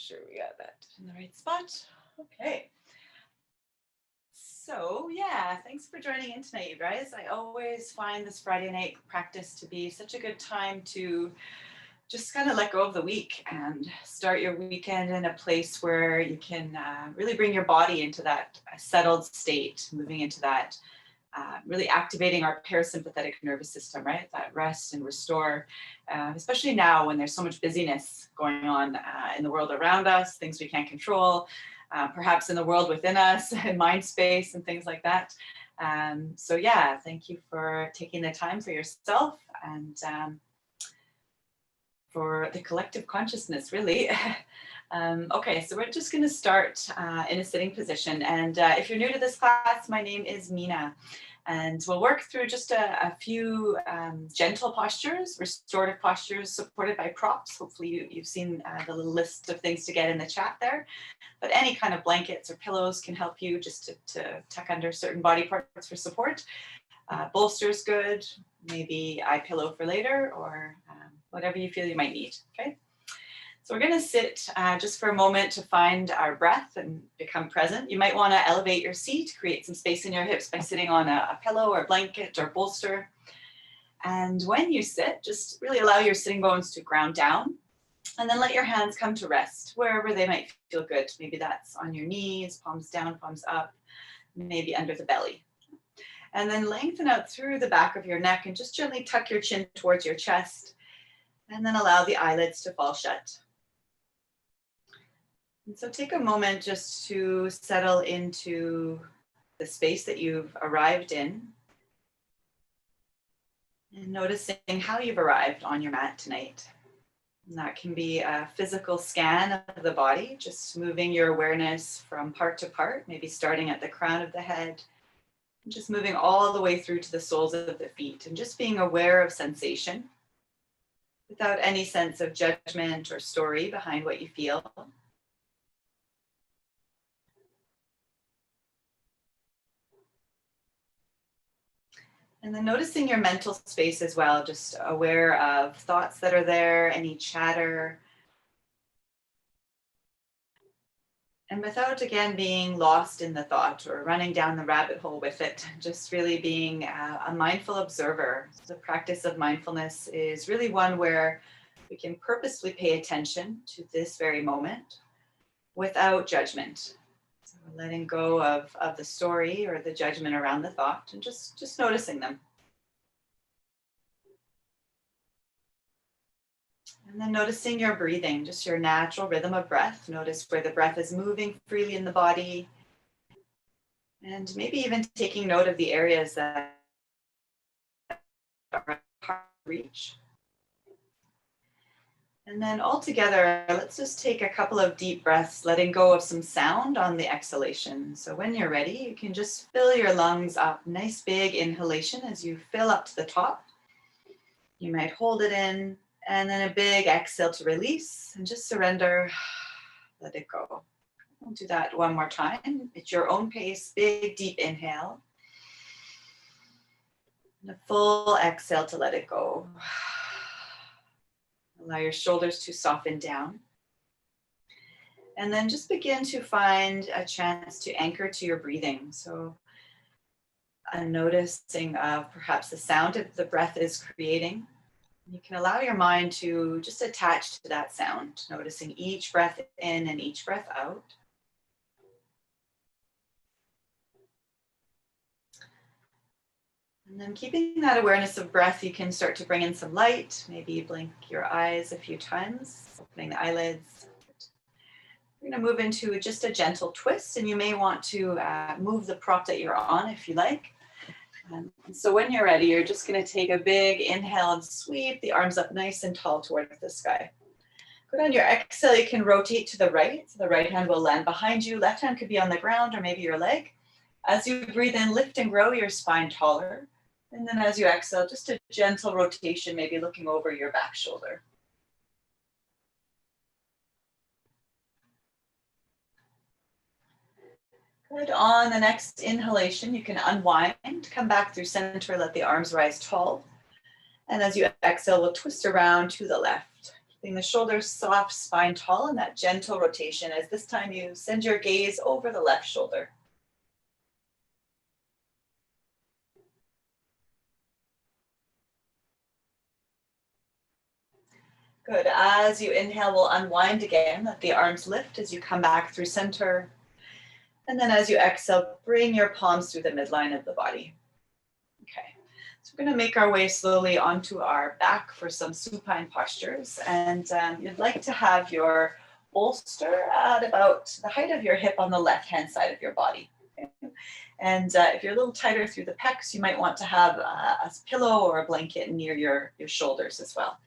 sure we got that in the right spot. Okay. So yeah, thanks for joining in tonight, you guys. I always find this Friday night practice to be such a good time to just kind of let go of the week and start your weekend in a place where you can really bring your body into that settled state, moving into that, really activating our parasympathetic nervous system, right? That rest and restore, especially now when there's so much busyness going on in the world around us, things we can't control, perhaps in the world within us, and mind space and things like that. So yeah, thank you for taking the time for yourself and for the collective consciousness, really. Okay, so we're just going to start in a sitting position. And if you're new to this class, my name is Mina. And we'll work through just a few gentle postures, restorative postures supported by props. Hopefully you've seen the little list of things to get in the chat there. But any kind of blankets or pillows can help you just to tuck under certain body parts for support. Bolster's good, maybe eye pillow for later, or whatever you feel you might need, okay? So we're gonna sit just for a moment to find our breath and become present. You might wanna elevate your seat, create some space in your hips by sitting on a pillow or blanket or bolster. And when you sit, just really allow your sitting bones to ground down, and then let your hands come to rest wherever they might feel good. Maybe that's on your knees, palms down, palms up, maybe under the belly. And then lengthen out through the back of your neck and just gently tuck your chin towards your chest. And then allow the eyelids to fall shut. And so take a moment just to settle into the space that you've arrived in. And noticing how you've arrived on your mat tonight. And that can be a physical scan of the body, just moving your awareness from part to part, maybe starting at the crown of the head, and just moving all the way through to the soles of the feet, and just being aware of sensation without any sense of judgment or story behind what you feel. And then noticing your mental space as well, just aware of thoughts that are there, any chatter. And without, again, being lost in the thought or running down the rabbit hole with it, just really being a mindful observer. So the practice of mindfulness is really one where we can purposefully pay attention to this very moment without judgment. So letting go of the story or the judgment around the thought and just noticing them. And then noticing your breathing, just your natural rhythm of breath. Notice where the breath is moving freely in the body. And maybe even taking note of the areas that are hard to reach. And then all together, let's just take a couple of deep breaths, letting go of some sound on the exhalation. So when you're ready, you can just fill your lungs up. Nice big inhalation as you fill up to the top. You might hold it in, and then a big exhale to release, and just surrender, let it go. We'll do that one more time. At your own pace, big deep inhale. And a full exhale to let it go. Allow your shoulders to soften down. And then just begin to find a chance to anchor to your breathing. So a noticing of perhaps the sound that the breath is creating. You can allow your mind to just attach to that sound, noticing each breath in and each breath out. And then keeping that awareness of breath, you can start to bring in some light. Maybe blink your eyes a few times, opening the eyelids. We're going to move into just a gentle twist, and you may want to move the prop that you're on if you like. And so when you're ready, you're just going to take a big inhale and sweep the arms up nice and tall towards the sky. Good. On your exhale, you can rotate to the right. So the right hand will land behind you. Left hand could be on the ground or maybe your leg. As you breathe in, lift and grow your spine taller. And then as you exhale, just a gentle rotation, maybe looking over your back shoulder. Good. On the next inhalation, you can unwind, come back through center, let the arms rise tall. And as you exhale, we'll twist around to the left, Keeping the shoulders soft, spine tall, and that gentle rotation as this time you send your gaze over the left shoulder. Good. As you inhale, we'll unwind again. Let the arms lift as you come back through center. And then as you exhale, bring your palms through the midline of the body. Okay. So we're going to make our way slowly onto our back for some supine postures. And you'd like to have your bolster at about the height of your hip on the left-hand side of your body. Okay. And if you're a little tighter through the pecs, you might want to have a pillow or a blanket near your shoulders as well.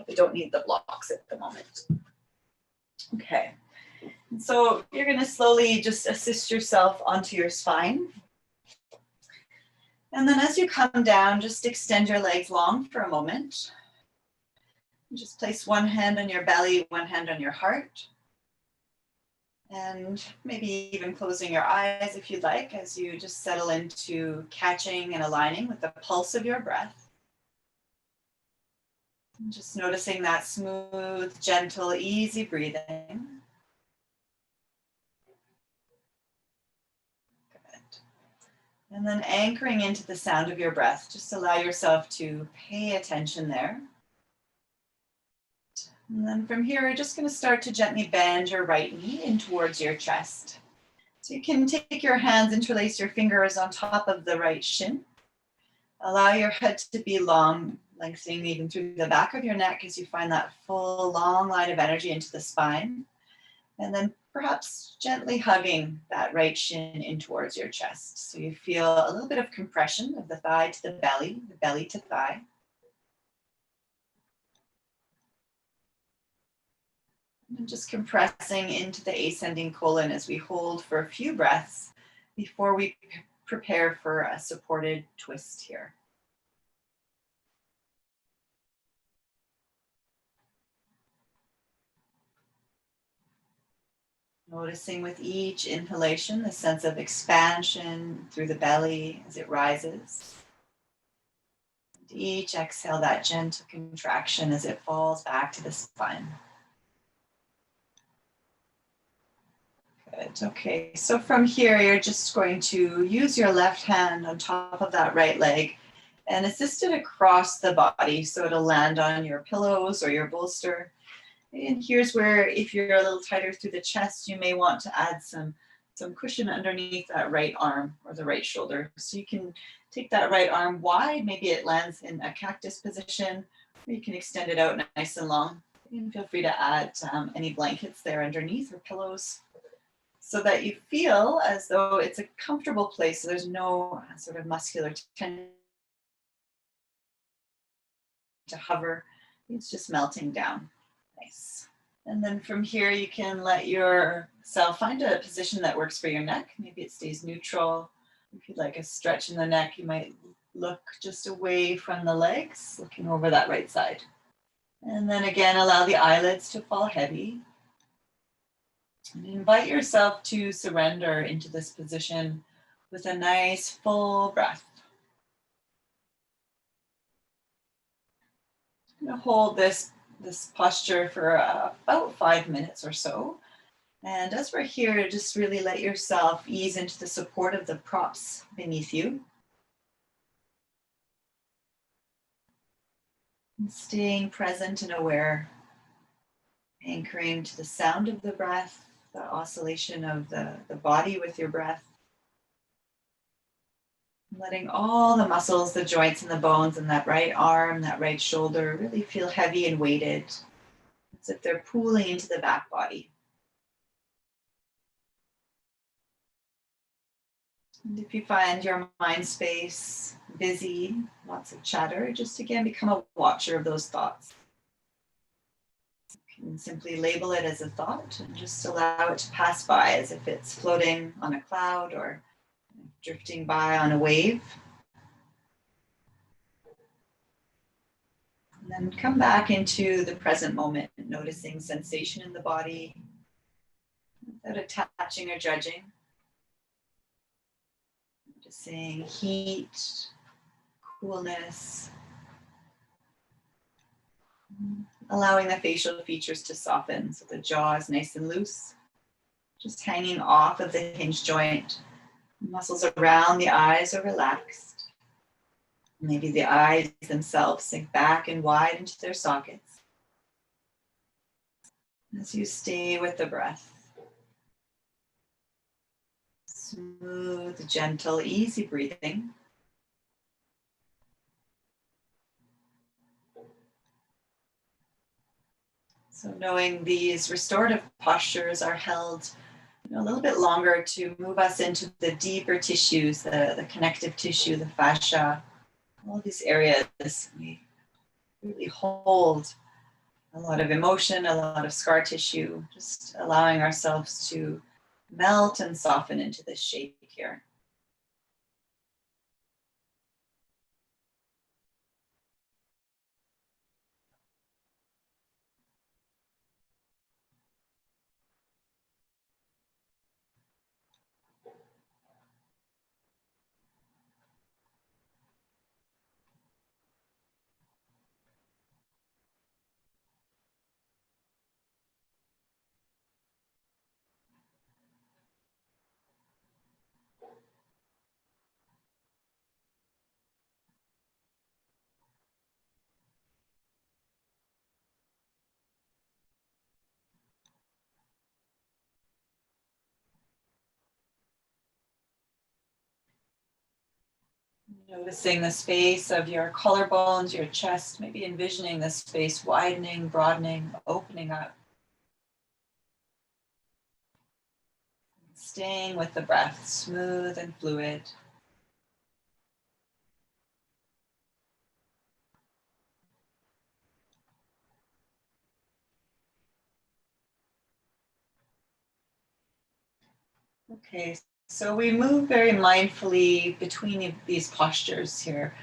We don't need the blocks at the moment. Okay, and so you're going to slowly just assist yourself onto your spine. And then as you come down, just extend your legs long for a moment. Just place one hand on your belly, one hand on your heart. And maybe even closing your eyes if you'd like, as you just settle into catching and aligning with the pulse of your breath. Just noticing that smooth, gentle, easy breathing. Good. And then anchoring into the sound of your breath. Just allow yourself to pay attention there. And then from here, we're just going to start to gently bend your right knee in towards your chest. So you can take your hands, interlace your fingers on top of the right shin. Allow your head to be long, lengthening even through the back of your neck as you find that full long line of energy into the spine. And then perhaps gently hugging that right shin in towards your chest. So you feel a little bit of compression of the thigh to the belly to thigh. And just compressing into the ascending colon as we hold for a few breaths before we prepare for a supported twist here. Noticing with each inhalation the sense of expansion through the belly as it rises. And each exhale, that gentle contraction as it falls back to the spine. Good. Okay, so from here, you're just going to use your left hand on top of that right leg and assist it across the body so it'll land on your pillows or your bolster. And here's where, if you're a little tighter through the chest, you may want to add some cushion underneath that right arm or the right shoulder. So you can take that right arm wide, maybe it lands in a cactus position, or you can extend it out nice and long. And feel free to add any blankets there underneath or pillows so that you feel as though it's a comfortable place. So there's no sort of muscular tension to hover. It's just melting down. Nice. And then from here, you can let yourself find a position that works for your neck. Maybe it stays neutral. If you'd like a stretch in the neck, you might look just away from the legs, looking over that right side. And then again, allow the eyelids to fall heavy. And invite yourself to surrender into this position with a nice full breath. I'm going to hold this posture for about 5 minutes or so. And as we're here, just really let yourself ease into the support of the props beneath you. And staying present and aware, anchoring to the sound of the breath, the oscillation of the body with your breath. Letting all the muscles, the joints and the bones in that right arm, that right shoulder really feel heavy and weighted, as if they're pooling into the back body. And if you find your mind space busy, lots of chatter, just again become a watcher of those thoughts. You can simply label it as a thought and just allow it to pass by as if it's floating on a cloud or drifting by on a wave. And then come back into the present moment, noticing sensation in the body without attaching or judging. Just saying heat, coolness, Allowing the facial features to soften so the jaw is nice and loose, just hanging off of the hinge joint. Muscles around the eyes are relaxed. Maybe the eyes themselves sink back and wide into their sockets. As you stay with the breath, smooth, gentle, easy breathing. So knowing these restorative postures are held a little bit longer to move us into the deeper tissues, the connective tissue, the fascia, all these areas. We really hold a lot of emotion, a lot of scar tissue, just allowing ourselves to melt and soften into this shape here. Noticing the space of your collarbones, your chest, maybe envisioning the space widening, broadening, opening up. Staying with the breath, smooth and fluid. Okay, so we move very mindfully between these postures here.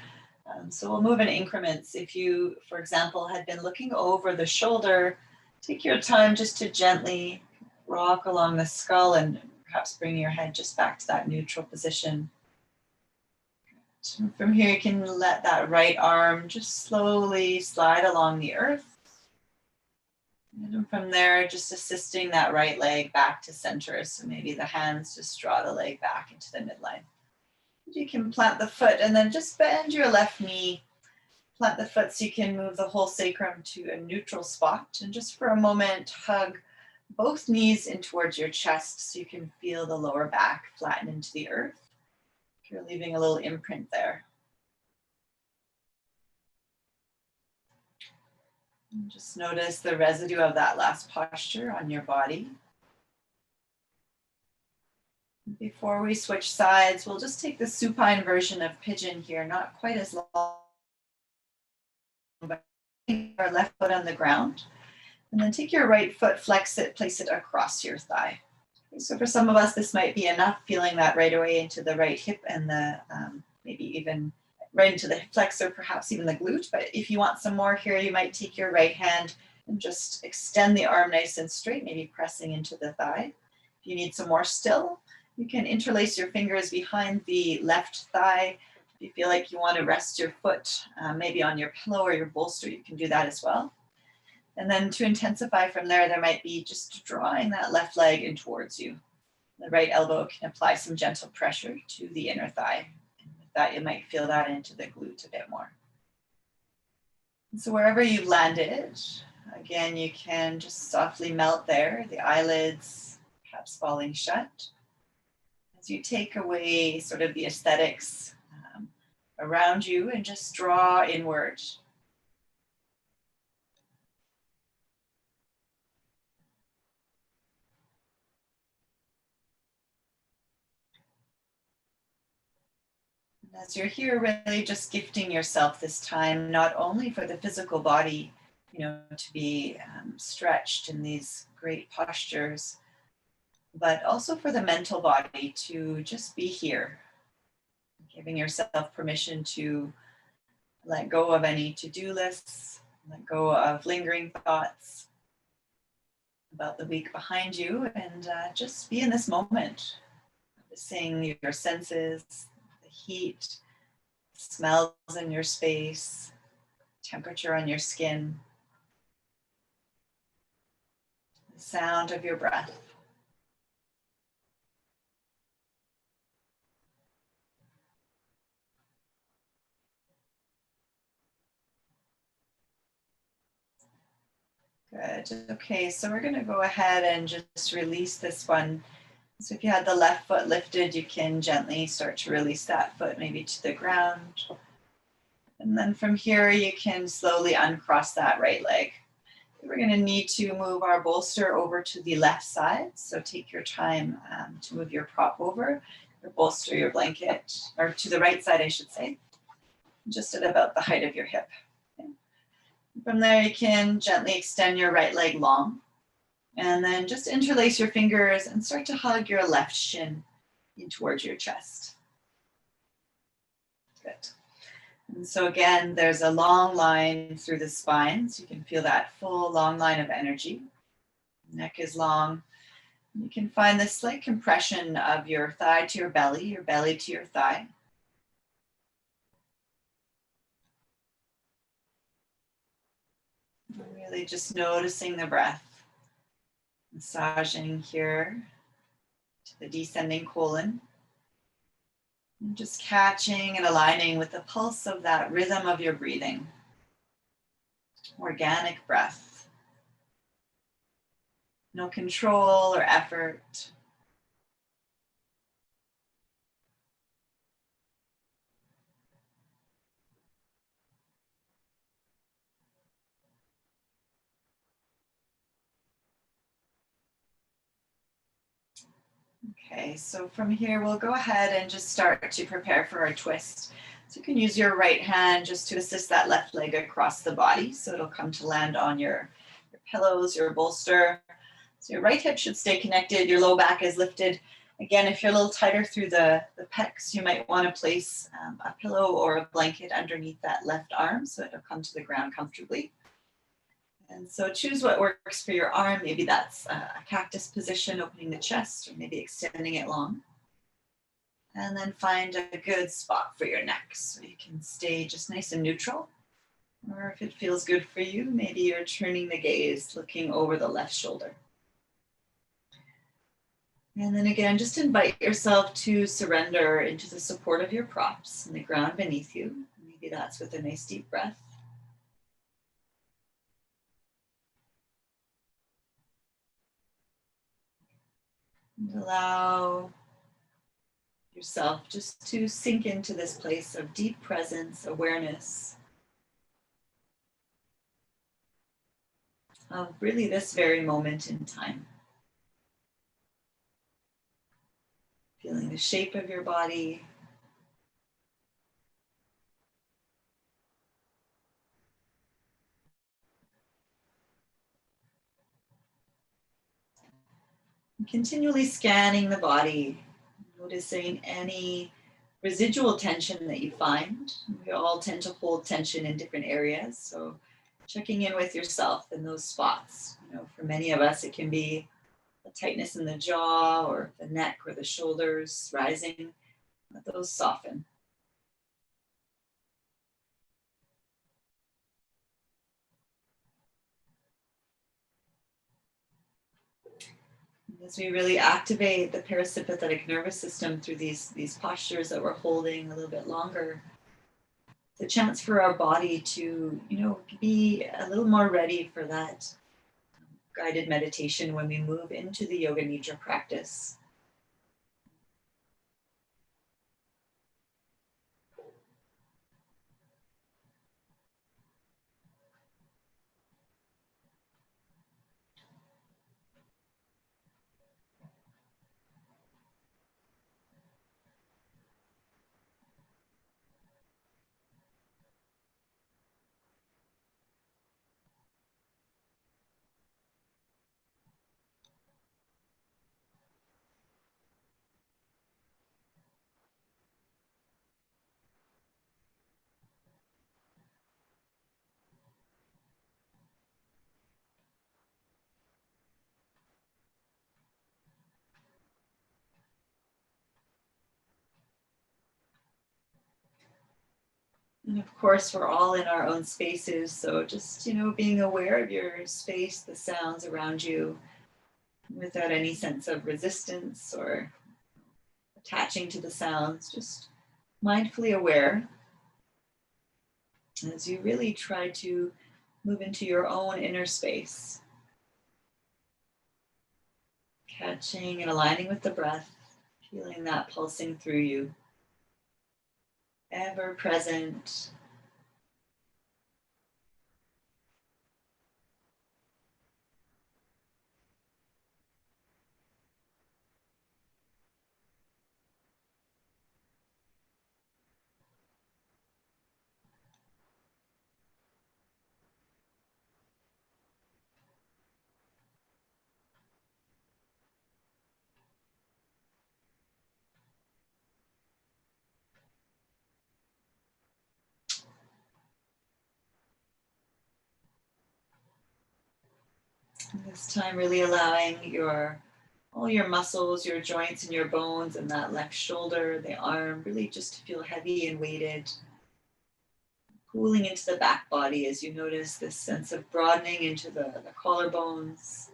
So we'll move in increments. If you, for example, had been looking over the shoulder, take your time just to gently rock along the skull and perhaps bring your head just back to that neutral position. So from here, you can let that right arm just slowly slide along the earth. And from there, just assisting that right leg back to center. So maybe the hands just draw the leg back into the midline. You can plant the foot and then just bend your left knee. Plant the foot so you can move the whole sacrum to a neutral spot. And just for a moment, hug both knees in towards your chest so you can feel the lower back flatten into the earth. You're leaving a little imprint there. And just notice the residue of that last posture on your body. Before we switch sides, we'll just take the supine version of Pigeon here, not quite as long, but our left foot on the ground. And then take your right foot, flex it, place it across your thigh. Okay, so for some of us, this might be enough, feeling that right away into the right hip and the maybe even right into the hip flexor, perhaps even the glute. But if you want some more here, you might take your right hand and just extend the arm nice and straight, maybe pressing into the thigh. If you need some more still, you can interlace your fingers behind the left thigh. If you feel like you want to rest your foot maybe on your pillow or your bolster, you can do that as well. And then to intensify from there, there might be just drawing that left leg in towards you. The right elbow can apply some gentle pressure to the inner thigh. And with that, you might feel that into the glute a bit more. And so wherever you've landed, again, you can just softly melt there, the eyelids perhaps falling shut. As you take away sort of the aesthetics around you and just draw inward. As you're here, really just gifting yourself this time, not only for the physical body, to be stretched in these great postures, but also for the mental body to just be here, giving yourself permission to let go of any to-do lists, let go of lingering thoughts about the week behind you, and just be in this moment, noticing your senses, the heat, smells in your space, temperature on your skin. the sound of your breath. Good. Okay, so we're going to go ahead and just release this one. So if you had the left foot lifted, you can gently start to release that foot maybe to the ground. And then from here, you can slowly uncross that right leg. We're going to need to move our bolster over to the left side. So take your time to move your prop over, your bolster, your blanket, or to the right side, I should say, just at about the height of your hip. Okay. From there, you can gently extend your right leg long. And then just interlace your fingers and start to hug your left shin in towards your chest. Good. And so again, there's a long line through the spine, so you can feel that full long line of energy. Neck is long. You can find this slight compression of your thigh to your belly to your thigh. Really just noticing the breath. Massaging here to the descending colon. And just catching and aligning with the pulse of that rhythm of your breathing. Organic breath. No control or effort. Okay, so from here, we'll go ahead and just start to prepare for our twist. So you can use your right hand just to assist that left leg across the body. So it'll come to land on your pillows, your bolster. So your right hip should stay connected. Your low back is lifted. Again, if you're a little tighter through the pecs, you might want to place a pillow or a blanket underneath that left arm so it'll come to the ground comfortably. And so choose what works for your arm. Maybe that's a cactus position, opening the chest, or maybe extending it long. And then find a good spot for your neck so you can stay just nice and neutral. Or if it feels good for you, maybe you're turning the gaze, looking over the left shoulder. And then again, just invite yourself to surrender into the support of your props and the ground beneath you. Maybe that's with a nice deep breath. And allow yourself just to sink into this place of deep presence, awareness of really this very moment in time. Feeling the shape of your body. And continually scanning the body, noticing any residual tension that you find. We all tend to hold tension in different areas, so checking in with yourself in those spots. You know, for many of us, it can be a tightness in the jaw or the neck or the shoulders rising. Let those soften. As we really activate the parasympathetic nervous system through these postures that we're holding a little bit longer, the chance for our body to, be a little more ready for that guided meditation when we move into the Yoga Nidra practice. And of course, we're all in our own spaces. So just, being aware of your space, the sounds around you, without any sense of resistance or attaching to the sounds, just mindfully aware as you really try to move into your own inner space. Catching and aligning with the breath, feeling that pulsing through you, ever present. This time really allowing all your muscles, your joints and your bones and that left shoulder, the arm, really just to feel heavy and weighted. Cooling into the back body as you notice this sense of broadening into the collarbones.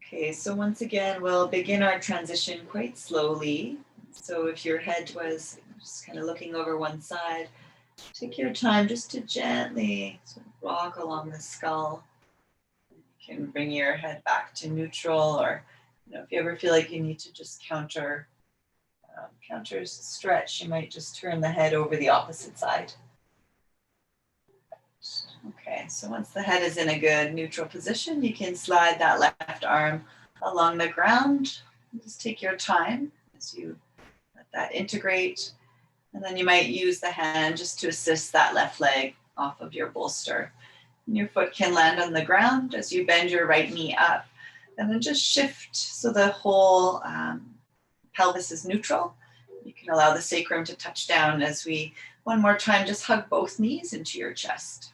Okay, so once again, we'll begin our transition quite slowly. So if your head was just kind of looking over one side, take your time just to gently sort of rock along the skull. You can bring your head back to neutral, or if you ever feel like you need to just counter stretch, you might just turn the head over the opposite side. Okay, so once the head is in a good neutral position, you can slide that left arm along the ground. Just take your time as you let that integrate. And then you might use the hand just to assist that left leg off of your bolster. And your foot can land on the ground as you bend your right knee up. And then just shift so the whole pelvis is neutral. You can allow the sacrum to touch down as we, one more time, just hug both knees into your chest.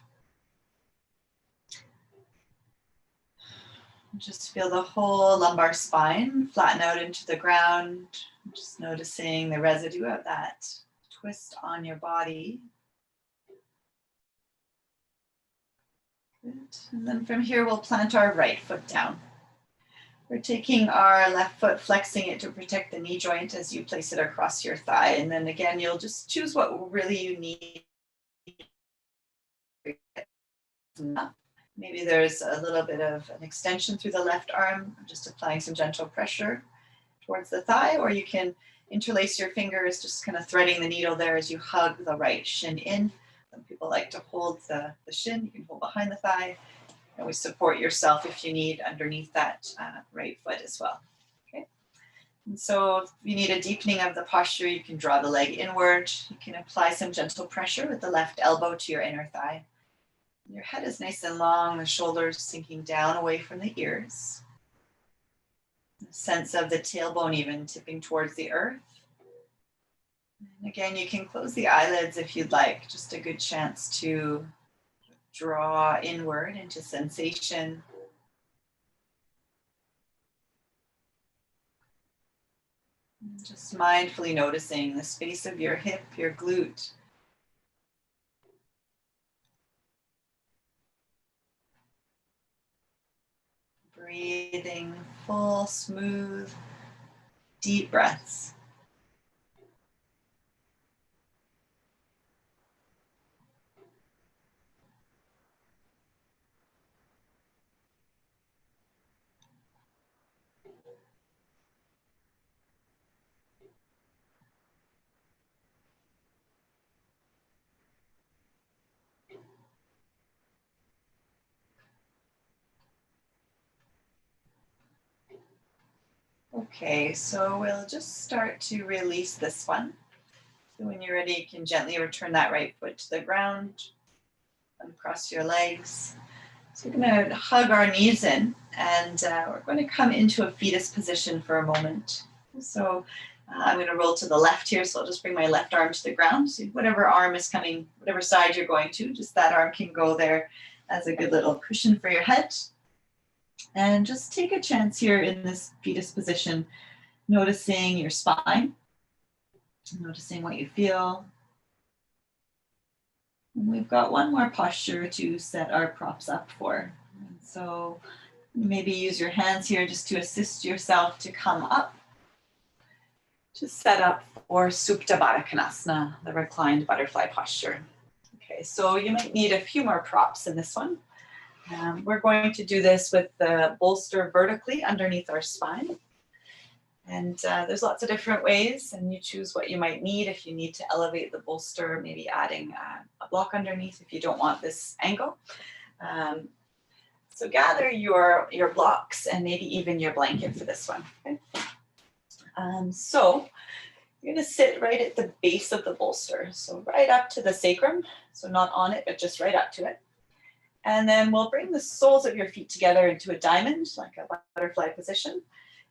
Just feel the whole lumbar spine flatten out into the ground. Just noticing the residue of that twist on your body. Good. And then from here, we'll plant our right foot down. We're taking our left foot, flexing it to protect the knee joint as you place it across your thigh. And then again, you'll just choose what really you need. Maybe there's a little bit of an extension through the left arm, just applying some gentle pressure towards the thigh, or you can interlace your fingers, just kind of threading the needle there as you hug the right shin in. Some people like to hold the shin. You can hold behind the thigh. Always support yourself if you need underneath that right foot as well. Okay. And so if you need a deepening of the posture, you can draw the leg inward. You can apply some gentle pressure with the left elbow to your inner thigh. Your head is nice and long, the shoulders sinking down away from the ears. A sense of the tailbone even tipping towards the earth. And again, you can close the eyelids if you'd like, just a good chance to draw inward into sensation. And just mindfully noticing the space of your hip, your glute. Breathing full, smooth, deep breaths. Okay, so we'll just start to release this one. So when you're ready, you can gently return that right foot to the ground, uncross your legs. So we're going to hug our knees in, and we're going to come into a fetus position for a moment. So I'm going to roll to the left here, so I'll just bring my left arm to the ground. So whatever arm is coming, whatever side you're going to, just that arm can go there as a good little cushion for your head. And just take a chance here in this fetus position, noticing your spine, noticing what you feel. And we've got one more posture to set our props up for. And so maybe use your hands here just to assist yourself to come up, to set up for Supta Baddha Konasana, the reclined butterfly posture. Okay, so you might need a few more props in this one. We're going to do this with the bolster vertically underneath our spine. And there's lots of different ways, and you choose what you might need. If you need to elevate the bolster, maybe adding a block underneath if you don't want this angle. So gather your blocks and maybe even your blanket for this one. Okay? So you're going to sit right at the base of the bolster, so right up to the sacrum, so not on it, but just right up to it. And then we'll bring the soles of your feet together into a diamond, like a butterfly position.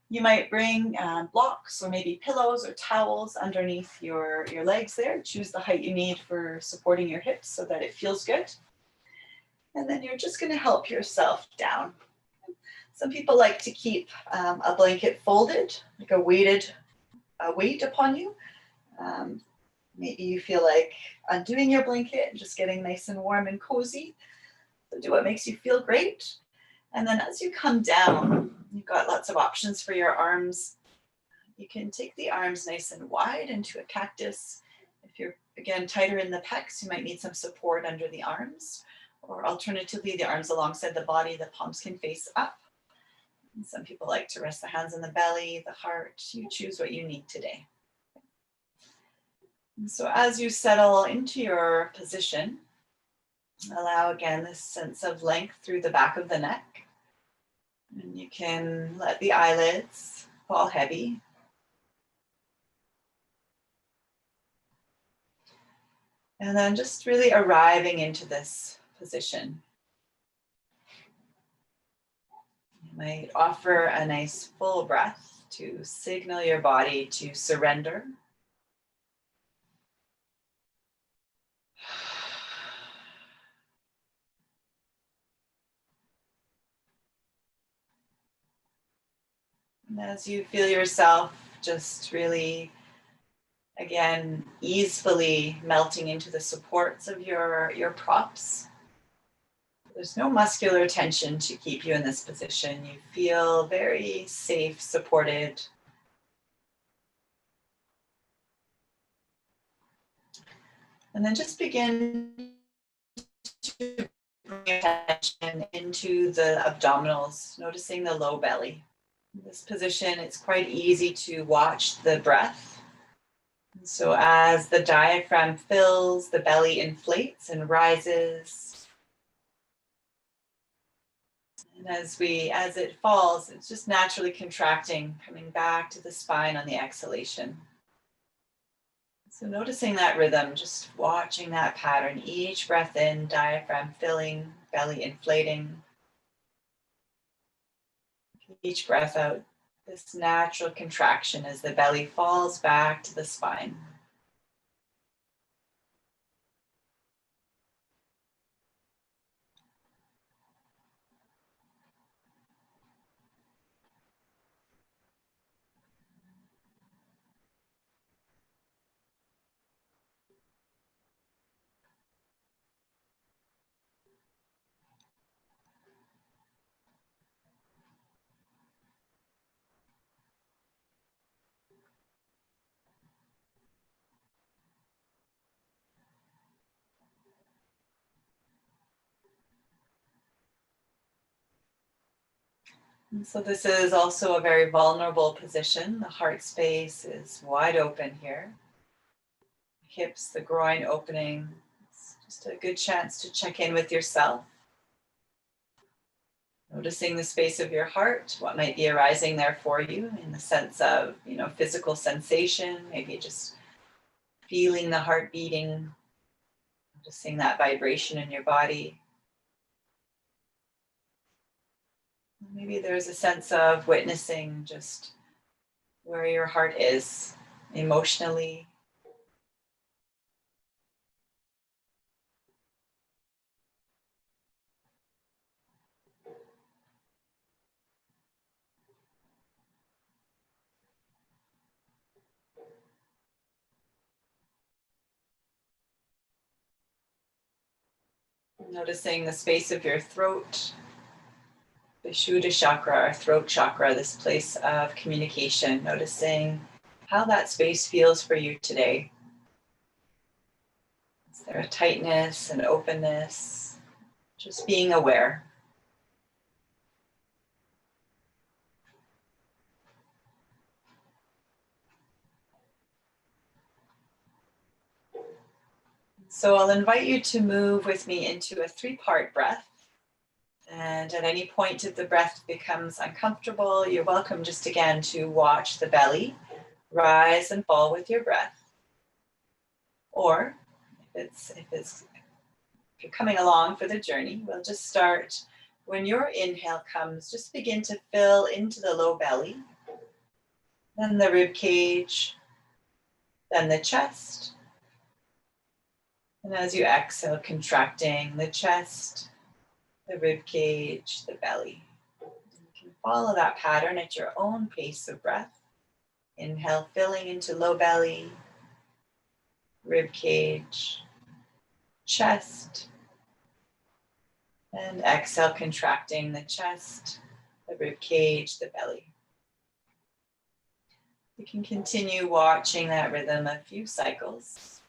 You might bring blocks or maybe pillows or towels underneath your legs there. Choose the height you need for supporting your hips so that it feels good. And then you're just going to help yourself down. Some people like to keep a blanket folded, like a weight upon you. Maybe you feel like undoing your blanket and just getting nice and warm and cozy. So do what makes you feel great. And then as you come down, you've got lots of options for your arms. You can take the arms nice and wide into a cactus. If you're, again, tighter in the pecs, you might need some support under the arms. Or alternatively, the arms alongside the body, the palms can face up. And some people like to rest the hands on the belly, the heart. You choose what you need today. And so as you settle into your position, allow again this sense of length through the back of the neck. And you can let the eyelids fall heavy. And then just really arriving into this position. You might offer a nice full breath to signal your body to surrender. And as you feel yourself just really, again, easily melting into the supports of your props, there's no muscular tension to keep you in this position. You feel very safe, supported. And then just begin to bring your attention into the abdominals, noticing the low belly. In this position, it's quite easy to watch the breath. And so as the diaphragm fills, the belly inflates and rises. And as it falls, it's just naturally contracting, coming back to the spine on the exhalation. So noticing that rhythm, just watching that pattern, each breath in, diaphragm filling, belly inflating. Each breath out, this natural contraction as the belly falls back to the spine. And so this is also a very vulnerable position. The heart space is wide open here. Hips, the groin opening. It's just a good chance to check in with yourself. Noticing the space of your heart, what might be arising there for you in the sense of, physical sensation, maybe just feeling the heart beating, noticing that vibration in your body. Maybe there's a sense of witnessing just where your heart is emotionally. Noticing the space of your throat, the Vishuddha chakra, or throat chakra, this place of communication. Noticing how that space feels for you today. Is there a tightness, an openness? Just being aware. So I'll invite you to move with me into a 3-part breath. And at any point if the breath becomes uncomfortable, you're welcome just again to watch the belly rise and fall with your breath. Or if you're coming along for the journey, we'll just start when your inhale comes, just begin to fill into the low belly, then the rib cage, then the chest. And as you exhale, contracting the chest, the rib cage, the belly. You can follow that pattern at your own pace of breath. Inhale, filling into low belly, rib cage, chest, and exhale, contracting the chest, the rib cage, the belly. You can continue watching that rhythm a few cycles.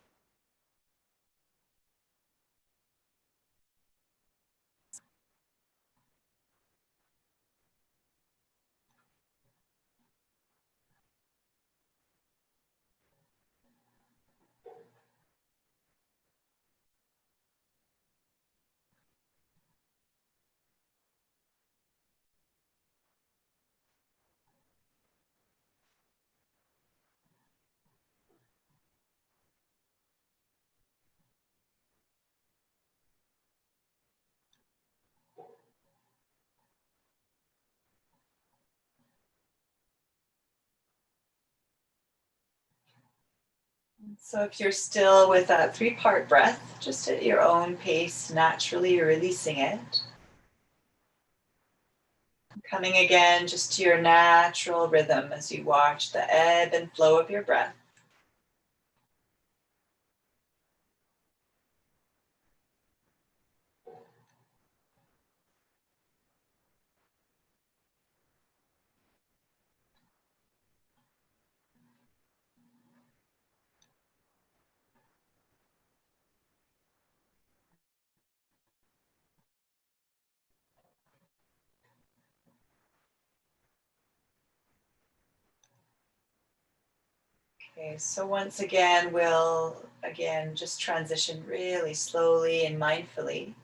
So if you're still with that 3-part breath, just at your own pace, naturally releasing it. Coming again just to your natural rhythm as you watch the ebb and flow of your breath. Okay, so once again, we'll just transition really slowly and mindfully.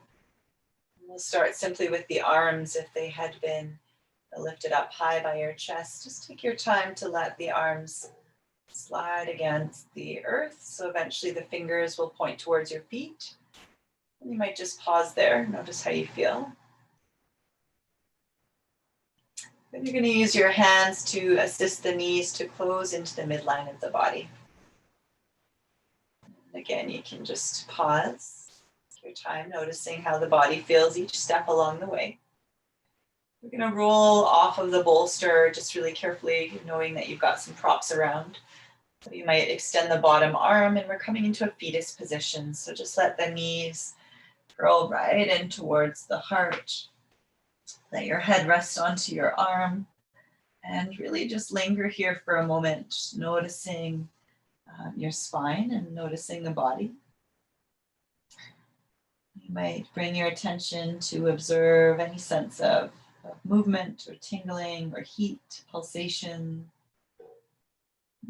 We'll start simply with the arms if they had been lifted up high by your chest. Just take your time to let the arms slide against the earth. So eventually the fingers will point towards your feet. And you might just pause there, notice how you feel. Then you're going to use your hands to assist the knees to close into the midline of the body. And again, you can just pause, take your time noticing how the body feels each step along the way. We're going to roll off of the bolster just really carefully, knowing that you've got some props around. So you might extend the bottom arm, and we're coming into a fetus position. So just let the knees curl right in towards the heart. Let your head rest onto your arm. And really just linger here for a moment, just noticing your spine and noticing the body. You might bring your attention to observe any sense of movement or tingling or heat, pulsation,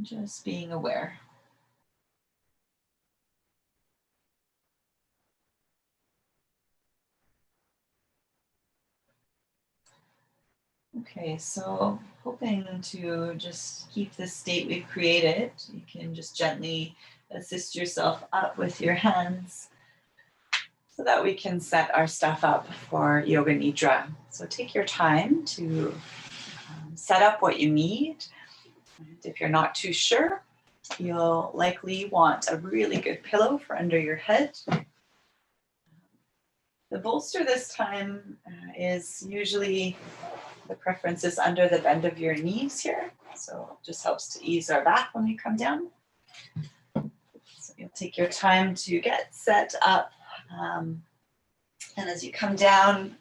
just being aware. Okay, so hoping to just keep this state we've created, you can just gently assist yourself up with your hands. so that we can set our stuff up for Yoga Nidra. So take your time to set up what you need. And if you're not too sure, you'll likely want a really good pillow for under your head. The bolster this time is usually, the preference is under the bend of your knees here. So it just helps to ease our back when we come down. So you'll take your time to get set up. And as you come down,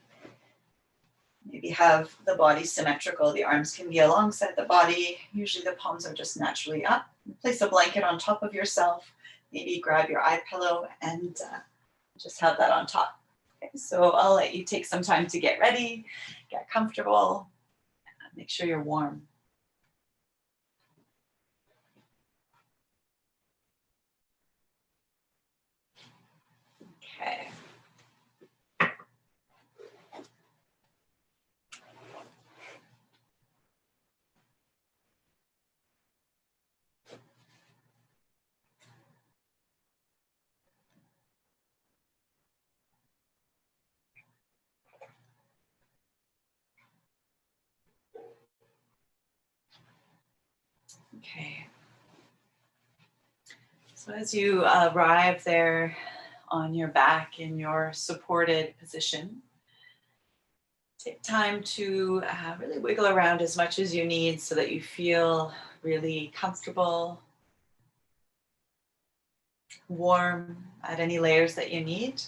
maybe have the body symmetrical. The arms can be alongside the body. Usually the palms are just naturally up. Place a blanket on top of yourself. Maybe grab your eye pillow and just have that on top. Okay, so I'll let you take some time to get ready, get comfortable, make sure you're warm. Okay. Okay. So as you arrive there on your back in your supported position, take time to really wiggle around as much as you need so that you feel really comfortable, warm, add any layers that you need.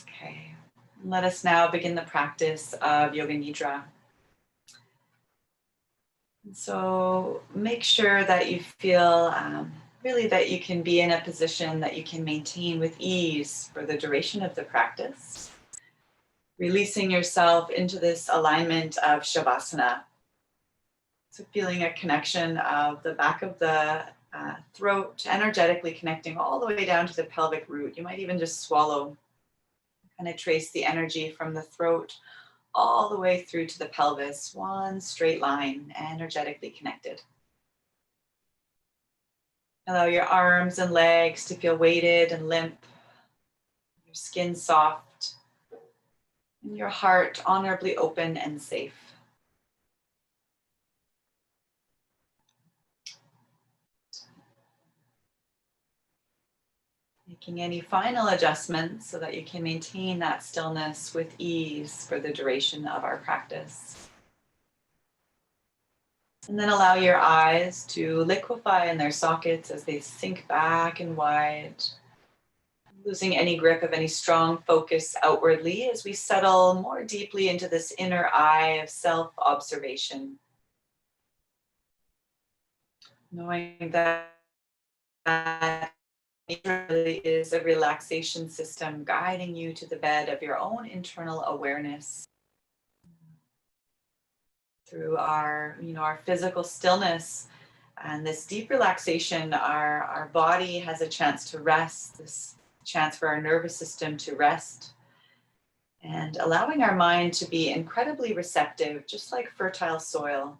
Okay, let us now begin the practice of Yoga Nidra. So make sure that you feel really that you can be in a position that you can maintain with ease for the duration of the practice. Releasing yourself into this alignment of Shavasana. So feeling a connection of the back of the throat, energetically connecting all the way down to the pelvic root. You might even just swallow, kind of trace the energy from the throat all the way through to the pelvis, one straight line, energetically connected. Allow your arms and legs to feel weighted and limp, your skin soft, and your heart honorably open and safe. Making any final adjustments so that you can maintain that stillness with ease for the duration of our practice. And then allow your eyes to liquefy in their sockets as they sink back and wide, losing any grip of any strong focus outwardly as we settle more deeply into this inner eye of self-observation. Knowing that it really is a relaxation system guiding you to the bed of your own internal awareness. Through our physical stillness and this deep relaxation, our body has a chance to rest, this chance for our nervous system to rest, and allowing our mind to be incredibly receptive, just like fertile soil.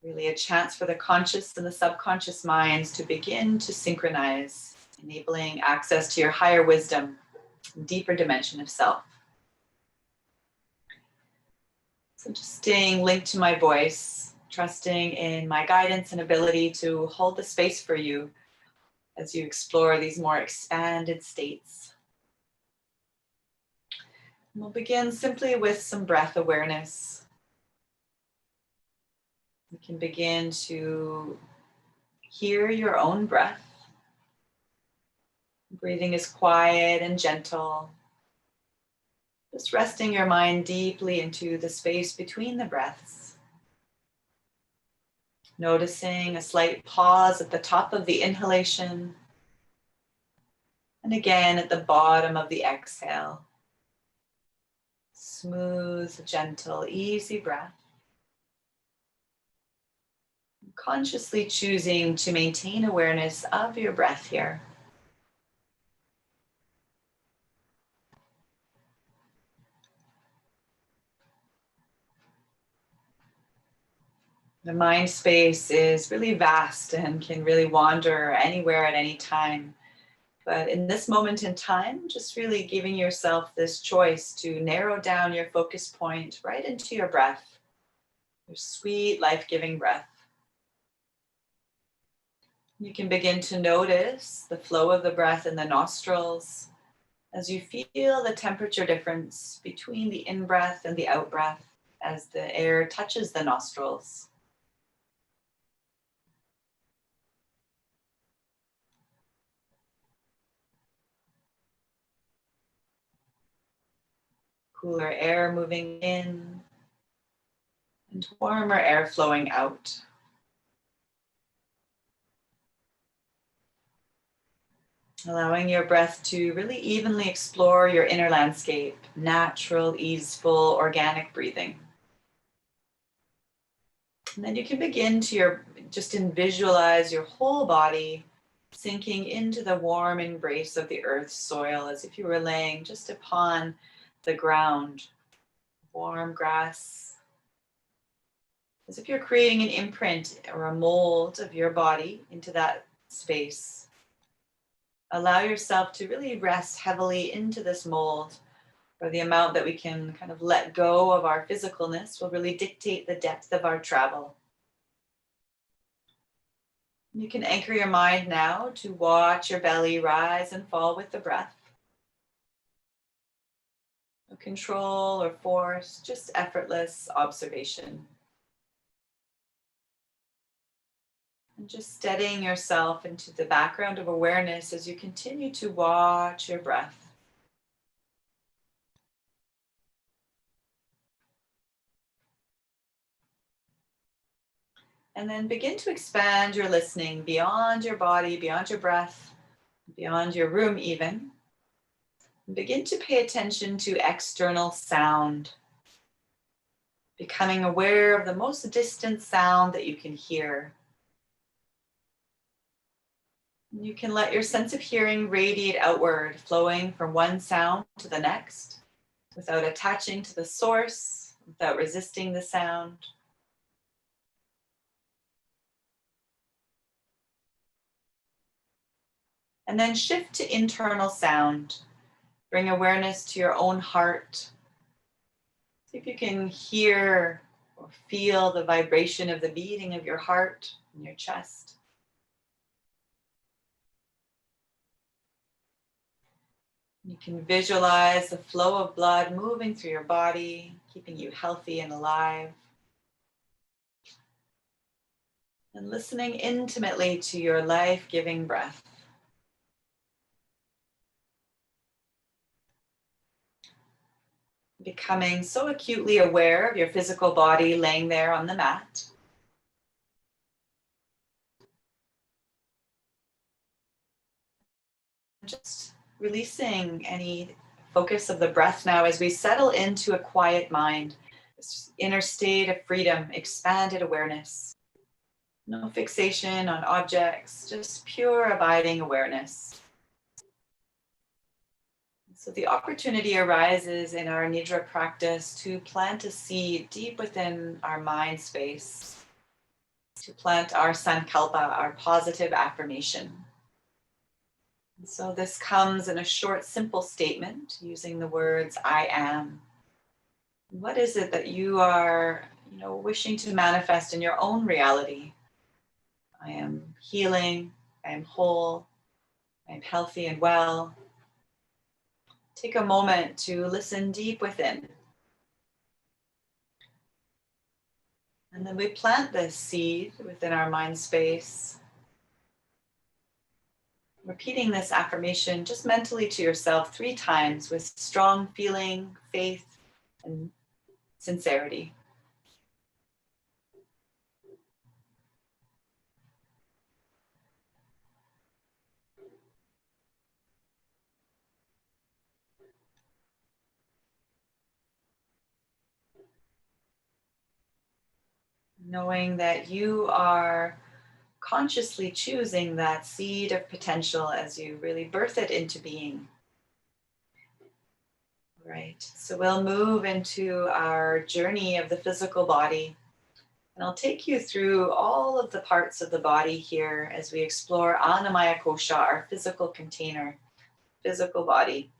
Really a chance for the conscious and the subconscious minds to begin to synchronize, enabling access to your higher wisdom, deeper dimension of self. So just staying linked to my voice, trusting in my guidance and ability to hold the space for you as you explore these more expanded states. And we'll begin simply with some breath awareness. You can begin to hear your own breath. Breathing is quiet and gentle. Just resting your mind deeply into the space between the breaths. Noticing a slight pause at the top of the inhalation. And again at the bottom of the exhale. Smooth, gentle, easy breath. Consciously choosing to maintain awareness of your breath here. The mind space is really vast and can really wander anywhere at any time. But in this moment in time, just really giving yourself this choice to narrow down your focus point right into your breath, your sweet, life-giving breath. You can begin to notice the flow of the breath in the nostrils as you feel the temperature difference between the in-breath and the out-breath as the air touches the nostrils. Cooler air moving in and warmer air flowing out. Allowing your breath to really evenly explore your inner landscape, natural, easeful, organic breathing. And then you can begin to visualize your whole body sinking into the warm embrace of the earth's soil as if you were laying just upon the ground, warm grass, as if you're creating an imprint or a mold of your body into that space. Allow yourself to really rest heavily into this mold, or the amount that we can kind of let go of our physicalness will really dictate the depth of our travel. You can anchor your mind now to watch your belly rise and fall with the breath. No control or force, just effortless observation. And just steadying yourself into the background of awareness as you continue to watch your breath. And then begin to expand your listening beyond your body, beyond your breath, beyond your room even. And begin to pay attention to external sound, becoming aware of the most distant sound that you can hear. You can let your sense of hearing radiate outward, flowing from one sound to the next, without attaching to the source, without resisting the sound. And then shift to internal sound. Bring awareness to your own heart. See if you can hear or feel the vibration of the beating of your heart in your chest. You can visualize the flow of blood moving through your body, keeping you healthy and alive. And listening intimately to your life-giving breath. Becoming so acutely aware of your physical body laying there on the mat. Just releasing any focus of the breath now as we settle into a quiet mind, this inner state of freedom, expanded awareness. No fixation on objects, just pure abiding awareness. So the opportunity arises in our Nidra practice to plant a seed deep within our mind space, to plant our sankalpa, our positive affirmation. And so this comes in a short, simple statement using the words, I am. What is it that you are, wishing to manifest in your own reality? I am healing, I am whole, I am healthy and well. Take a moment to listen deep within. And then we plant this seed within our mind space, repeating this affirmation just mentally to yourself 3 times with strong feeling, faith, and sincerity. Knowing that you are consciously choosing that seed of potential as you really birth it into being. Right, so we'll move into our journey of the physical body. And I'll take you through all of the parts of the body here as we explore Annamaya Kosha, our physical container, physical body.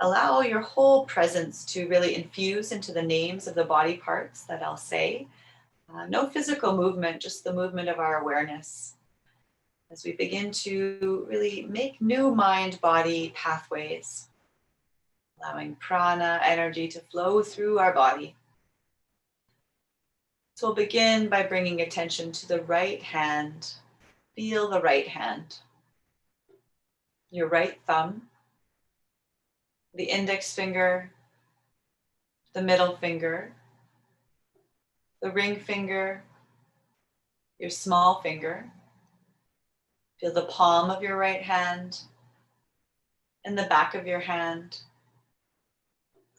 Allow your whole presence to really infuse into the names of the body parts that I'll say. No physical movement, just the movement of our awareness. As we begin to really make new mind-body pathways, allowing prana energy to flow through our body. So we'll begin by bringing attention to the right hand. Feel the right hand. Your right thumb, the index finger, the middle finger, the ring finger, your small finger. Feel the palm of your right hand and the back of your hand,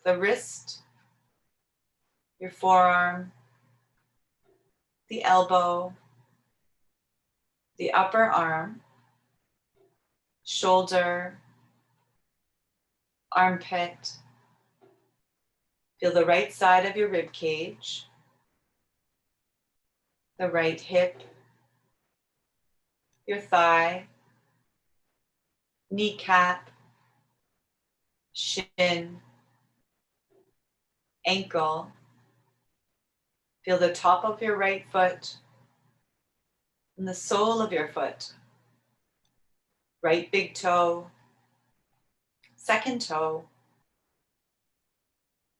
the wrist, your forearm, the elbow, the upper arm, shoulder, armpit. Feel the right side of your rib cage, the right hip, your thigh, kneecap, shin, ankle. Feel the top of your right foot and the sole of your foot. Right big toe, second toe,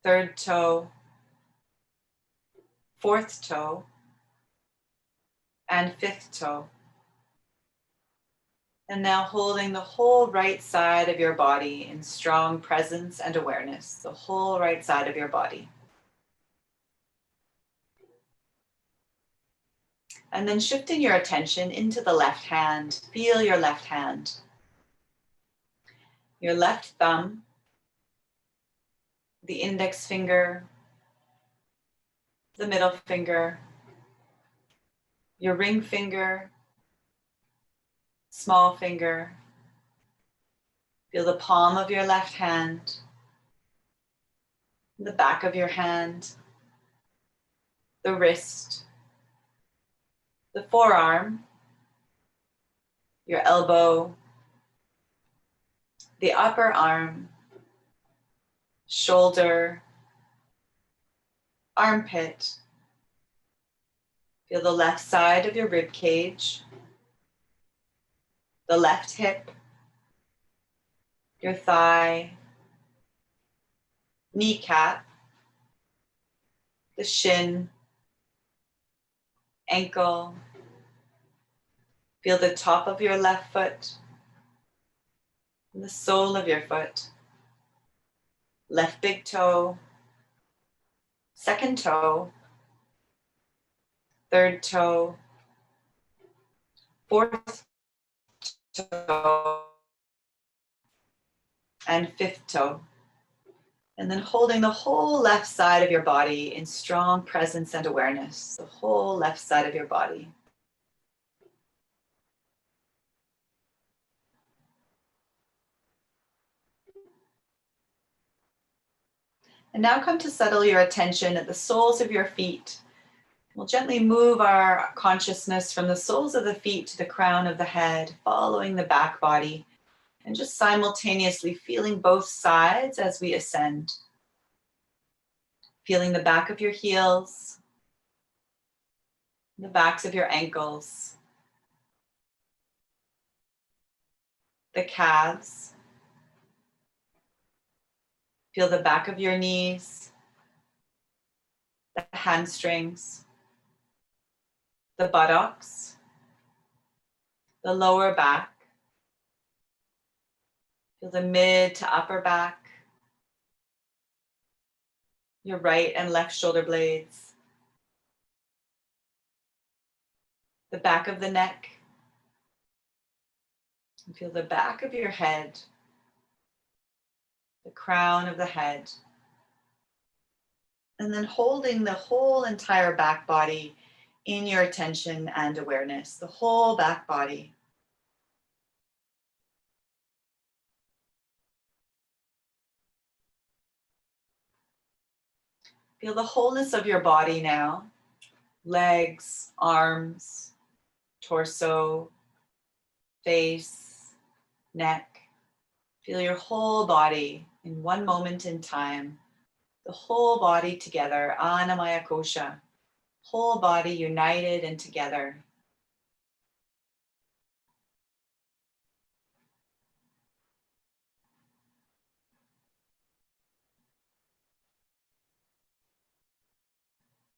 third toe, fourth toe, and fifth toe. And now holding the whole right side of your body in strong presence and awareness, the whole right side of your body. And then shifting your attention into the left hand. Feel your left hand. Your left thumb, the index finger, the middle finger, your ring finger, small finger. Feel the palm of your left hand, the back of your hand, the wrist, the forearm, your elbow, the upper arm, shoulder, armpit. Feel the left side of your rib cage, the left hip, your thigh, kneecap, the shin, ankle. Feel the top of your left foot and the sole of your foot, left big toe, second toe, third toe, fourth toe, and fifth toe. And then holding the whole left side of your body in strong presence and awareness, the whole left side of your body. And now come to settle your attention at the soles of your feet. We'll gently move our consciousness from the soles of the feet to the crown of the head, following the back body, and just simultaneously feeling both sides as we ascend. Feeling the back of your heels, the backs of your ankles, the calves. Feel the back of your knees, the hamstrings, the buttocks, the lower back. Feel the mid to upper back, your right and left shoulder blades, the back of the neck, and feel the back of your head, the crown of the head. And then holding the whole entire back body in your attention and awareness, the whole back body. Feel the wholeness of your body now, legs, arms, torso, face, neck. Feel your whole body in one moment in time. The whole body together, Anamaya Kosha. Whole body united and together.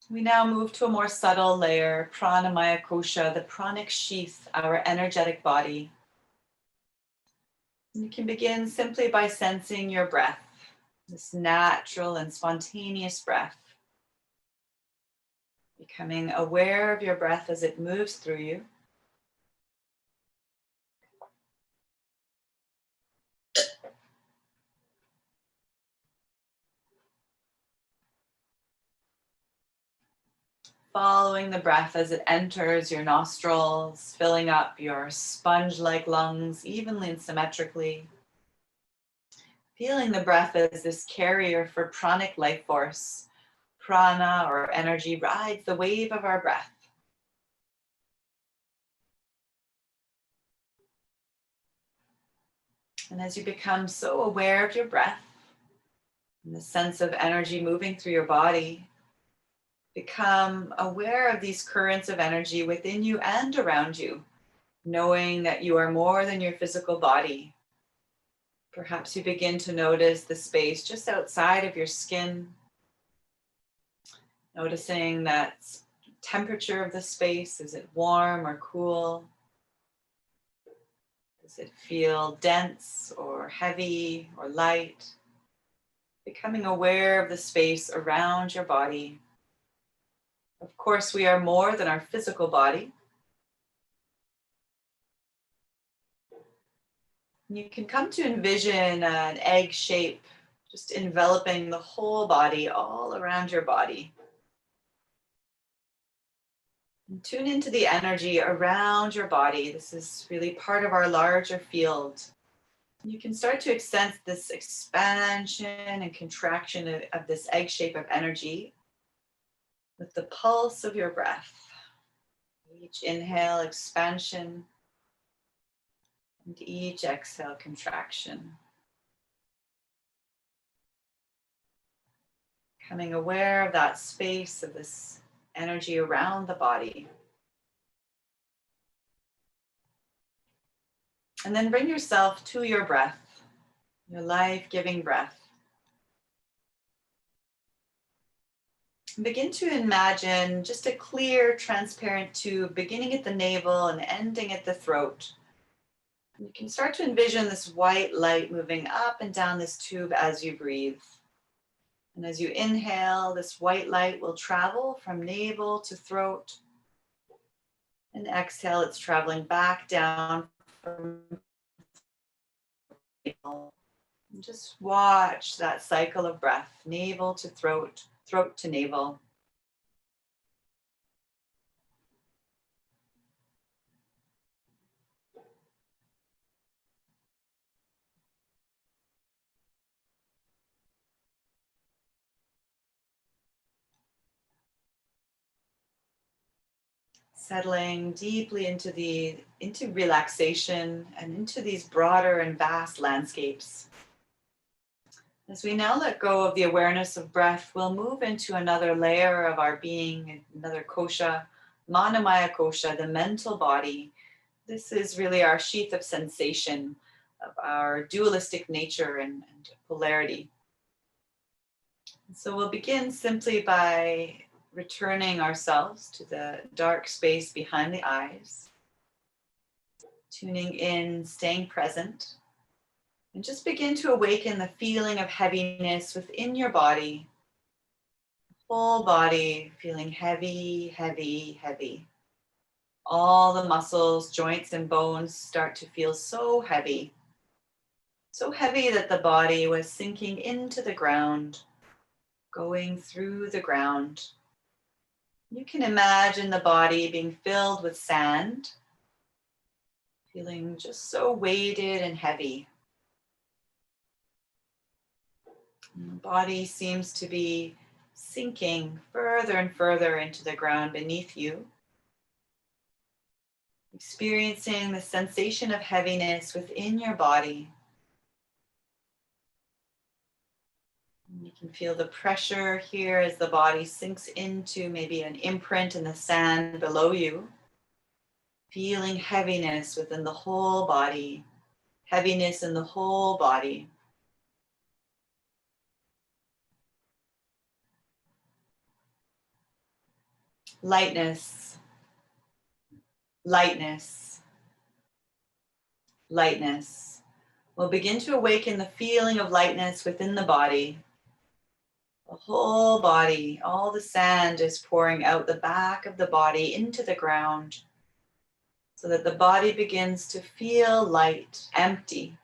We now move to a more subtle layer, Pranamaya Kosha, the pranic sheath, our energetic body. You can begin simply by sensing your breath, this natural and spontaneous breath. Becoming aware of your breath as it moves through you. Following the breath as it enters your nostrils, filling up your sponge-like lungs evenly and symmetrically. Feeling the breath as this carrier for pranic life force. Prana or energy rides the wave of our breath. And as you become so aware of your breath and the sense of energy moving through your body, become aware of these currents of energy within you and around you, knowing that you are more than your physical body. Perhaps you begin to notice the space just outside of your skin, noticing that temperature of the space. Is it warm or cool? Does it feel dense or heavy or light? Becoming aware of the space around your body. Of course, we are more than our physical body. You can come to envision an egg shape just enveloping the whole body, all around your body. And tune into the energy around your body. This is really part of our larger field. You can start to sense this expansion and contraction of this egg shape of energy with the pulse of your breath. Each inhale, expansion, and each exhale, contraction. Becoming aware of that space, of this energy around the body. And then bring yourself to your breath, your life-giving breath. And begin to imagine just a clear, transparent tube beginning at the navel and ending at the throat. And you can start to envision this white light moving up and down this tube as you breathe. And as you inhale, this white light will travel from navel to throat. And exhale, it's traveling back down from navel. And just watch that cycle of breath, navel to throat, throat to navel. Settling deeply into relaxation and into these broader and vast landscapes. As we now let go of the awareness of breath, we'll move into another layer of our being, another kosha, Manamaya kosha, the mental body. This is really our sheath of sensation, of our dualistic nature and polarity. So we'll begin simply by returning ourselves to the dark space behind the eyes, tuning in, staying present, and just begin to awaken the feeling of heaviness within your body, whole body feeling heavy, heavy, heavy. All the muscles, joints, and bones start to feel so heavy that the body was sinking into the ground, going through the ground. You can imagine the body being filled with sand, feeling just so weighted and heavy. And the body seems to be sinking further and further into the ground beneath you. Experiencing the sensation of heaviness within your body. You can feel the pressure here as the body sinks into maybe an imprint in the sand below you. Feeling heaviness within the whole body. Heaviness in the whole body. Lightness. Lightness. Lightness. We'll begin to awaken the feeling of lightness within the body. The whole body, all the sand is pouring out the back of the body into the ground so that the body begins to feel light, empty,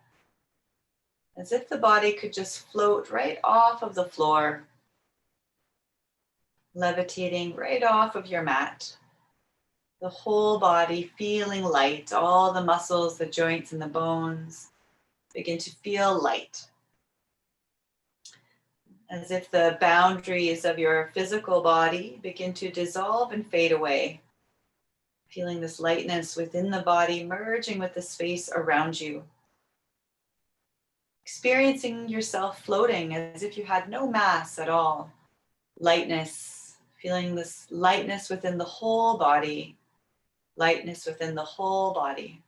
as if the body could just float right off of the floor, levitating right off of your mat. The whole body feeling light, all the muscles, the joints, and the bones begin to feel light. As if the boundaries of your physical body begin to dissolve and fade away. Feeling this lightness within the body merging with the space around you. Experiencing yourself floating as if you had no mass at all. Lightness, feeling this lightness within the whole body. Lightness within the whole body.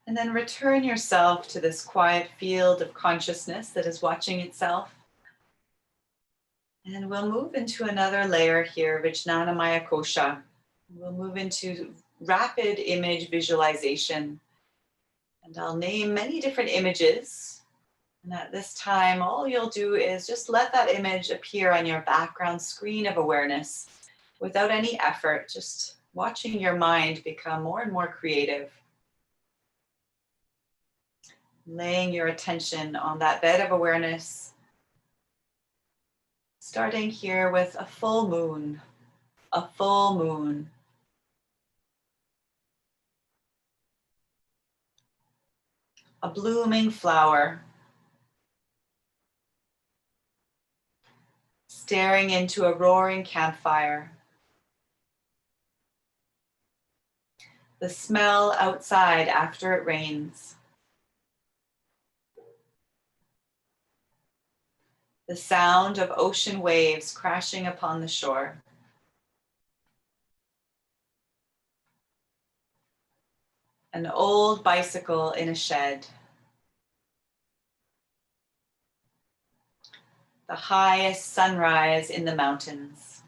And then return yourself to this quiet field of consciousness that is watching itself. And we'll move into another layer here, Vijnana Maya Kosha. We'll move into rapid image visualization. And I'll name many different images. And at this time, all you'll do is just let that image appear on your background screen of awareness without any effort, just watching your mind become more and more creative. Laying your attention on that bed of awareness, starting here with a full moon, a full moon. A blooming flower, staring into a roaring campfire. The smell outside after it rains. The sound of ocean waves crashing upon the shore. An old bicycle in a shed. The highest sunrise in the mountains.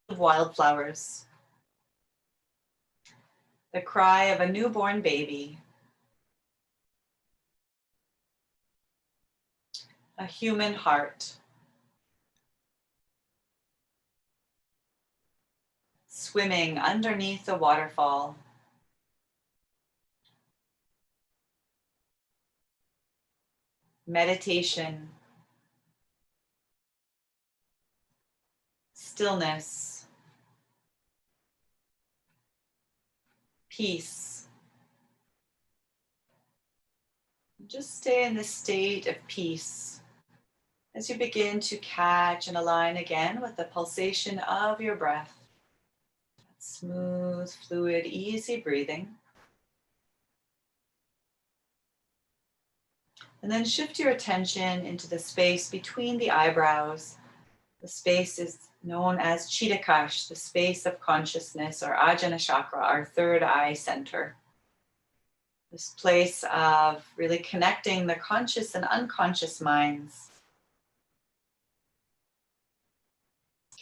Wildflowers. The cry of a newborn baby. A human heart. Swimming underneath a waterfall. Meditation. Stillness. Peace. Just stay in this state of peace as you begin to catch and align again with the pulsation of your breath. Smooth, fluid, easy breathing. And then shift your attention into the space between the eyebrows. The space is known as Chittakash, the space of consciousness, or Ajna Chakra, our third eye center. This place of really connecting the conscious and unconscious minds.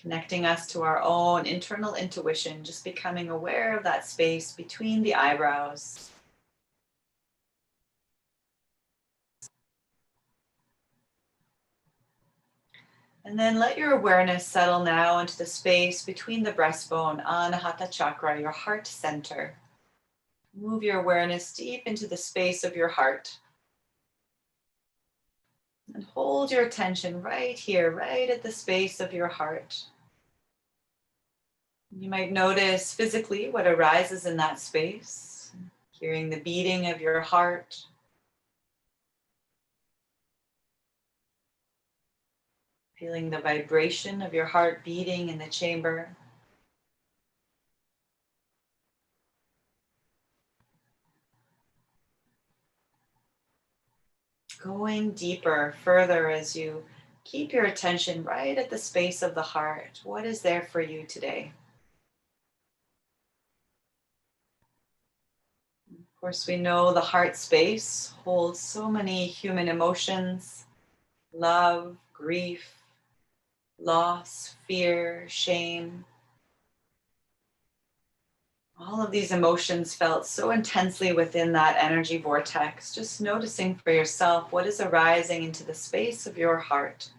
Connecting us to our own internal intuition, just becoming aware of that space between the eyebrows. And then let your awareness settle now into the space between the breastbone, Anahata Chakra, your heart center. Move your awareness deep into the space of your heart. And hold your attention right here, right at the space of your heart. You might notice physically what arises in that space, hearing the beating of your heart, feeling the vibration of your heart beating in the chamber. Going deeper, further as you keep your attention right at the space of the heart. What is there for you today? Of course, we know the heart space holds so many human emotions: love, grief, loss, fear, shame. All of these emotions felt so intensely within that energy vortex. Just noticing for yourself what is arising into the space of your heart.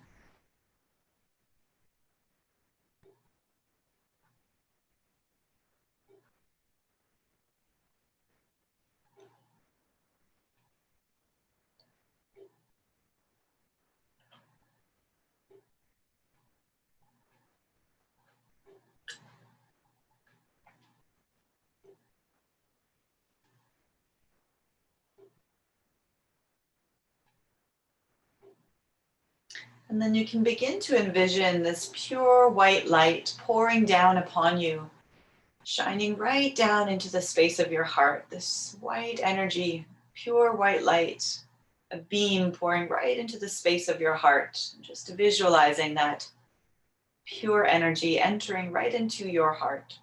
And then you can begin to envision this pure white light pouring down upon you, shining right down into the space of your heart. This white energy, pure white light, a beam pouring right into the space of your heart. Just visualizing that pure energy entering right into your heart.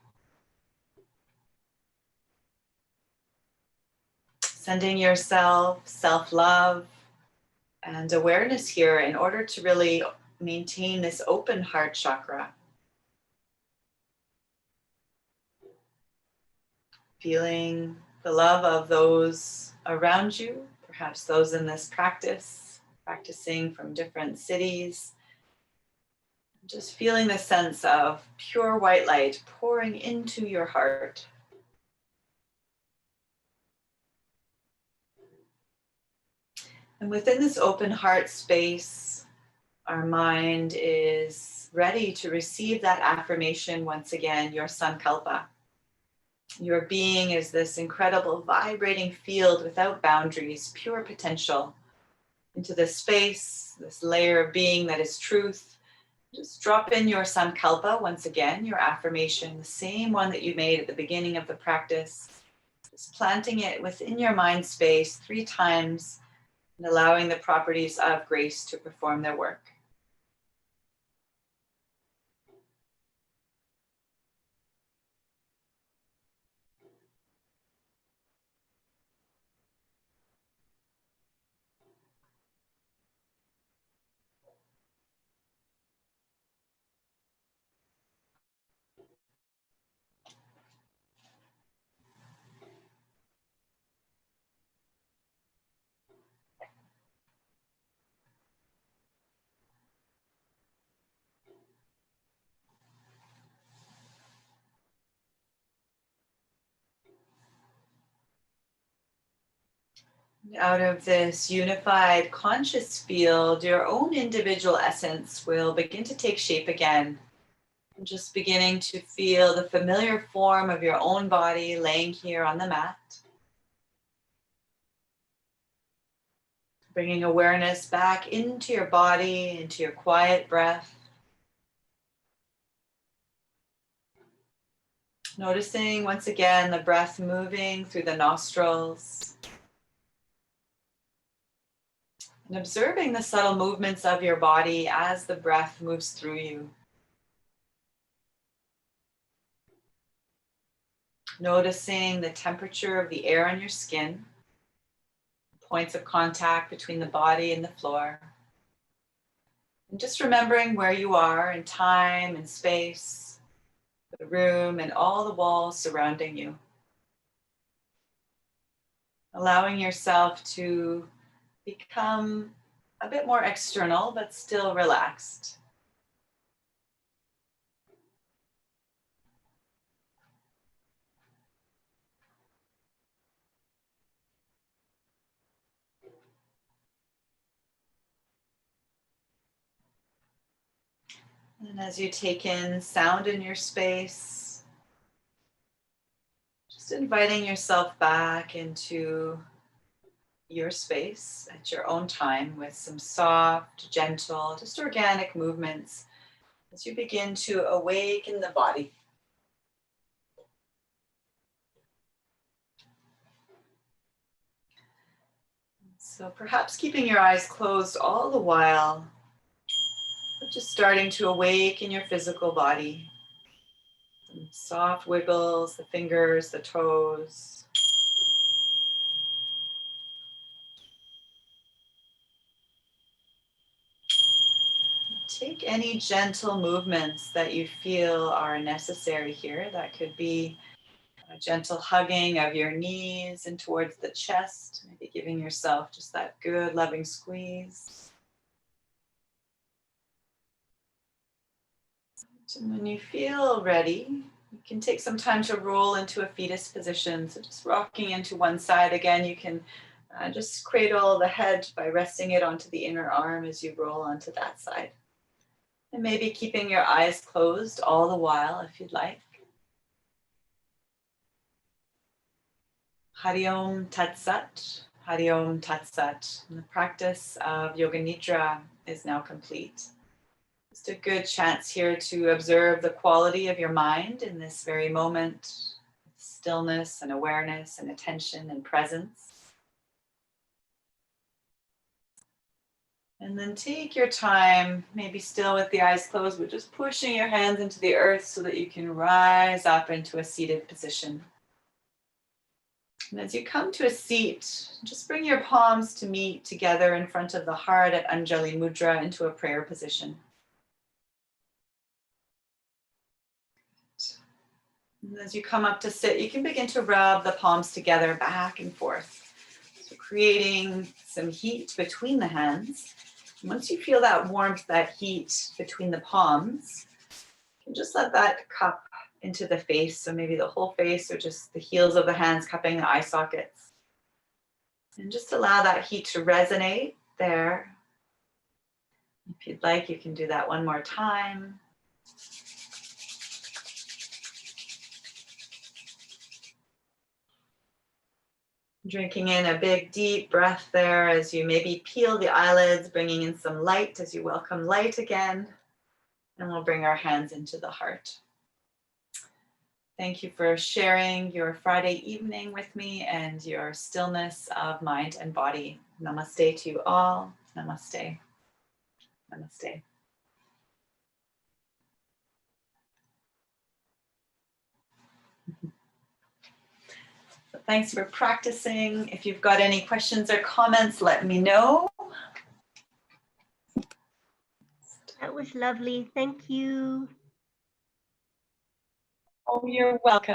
Sending yourself self-love and awareness here in order to really maintain this open heart chakra. Feeling the love of those around you, perhaps those in this practice, practicing from different cities. Just feeling the sense of pure white light pouring into your heart. And within this open heart space, our mind is ready to receive that affirmation once again, your sankalpa. Your being is this incredible vibrating field without boundaries, pure potential. Into this space, this layer of being that is truth. Just drop in your sankalpa once again, your affirmation, the same one that you made at the beginning of the practice. Just planting it within your mind space 3 times and allowing the properties of grace to perform their work. Out of this unified conscious field, your own individual essence will begin to take shape again. Just beginning to feel the familiar form of your own body laying here on the mat. Bringing awareness back into your body, into your quiet breath. Noticing once again the breath moving through the nostrils. And observing the subtle movements of your body as the breath moves through you. Noticing the temperature of the air on your skin, points of contact between the body and the floor. And just remembering where you are in time and space, the room and all the walls surrounding you. Allowing yourself to become a bit more external, but still relaxed. And as you take in sound in your space, just inviting yourself back into your space at your own time with some soft, gentle, just organic movements as you begin to awaken the body. So perhaps keeping your eyes closed all the while, but just starting to awaken your physical body. Some soft wiggles, the fingers, the toes. Take any gentle movements that you feel are necessary here. That could be a gentle hugging of your knees and towards the chest, maybe giving yourself just that good loving squeeze. And when you feel ready, you can take some time to roll into a fetus position. So just rocking into one side again, you can just cradle the head by resting it onto the inner arm as you roll onto that side. And maybe keeping your eyes closed all the while if you'd like. Hari Om Tat Sat, Hari Om Tat Sat. And the practice of Yoga Nidra is now complete. Just a good chance here to observe the quality of your mind in this very moment, stillness and awareness and attention and presence. And then take your time, maybe still with the eyes closed, but just pushing your hands into the earth so that you can rise up into a seated position. And as you come to a seat, just bring your palms to meet together in front of the heart at Anjali Mudra into a prayer position. And as you come up to sit, you can begin to rub the palms together back and forth. So creating some heat between the hands. And once you feel that warmth, that heat between the palms, you can just let that cup into the face. So maybe the whole face or just the heels of the hands cupping the eye sockets. And just allow that heat to resonate there. If you'd like, you can do that one more time. Drinking in a big deep breath there as you maybe peel the eyelids, bringing in some light as you welcome light again. And we'll bring our hands into the heart. Thank you for sharing your Friday evening with me and your stillness of mind and body. Namaste to you all. Namaste. Namaste. So thanks for practicing. If you've got any questions or comments, let me know. That was lovely. Thank you. Oh, you're welcome.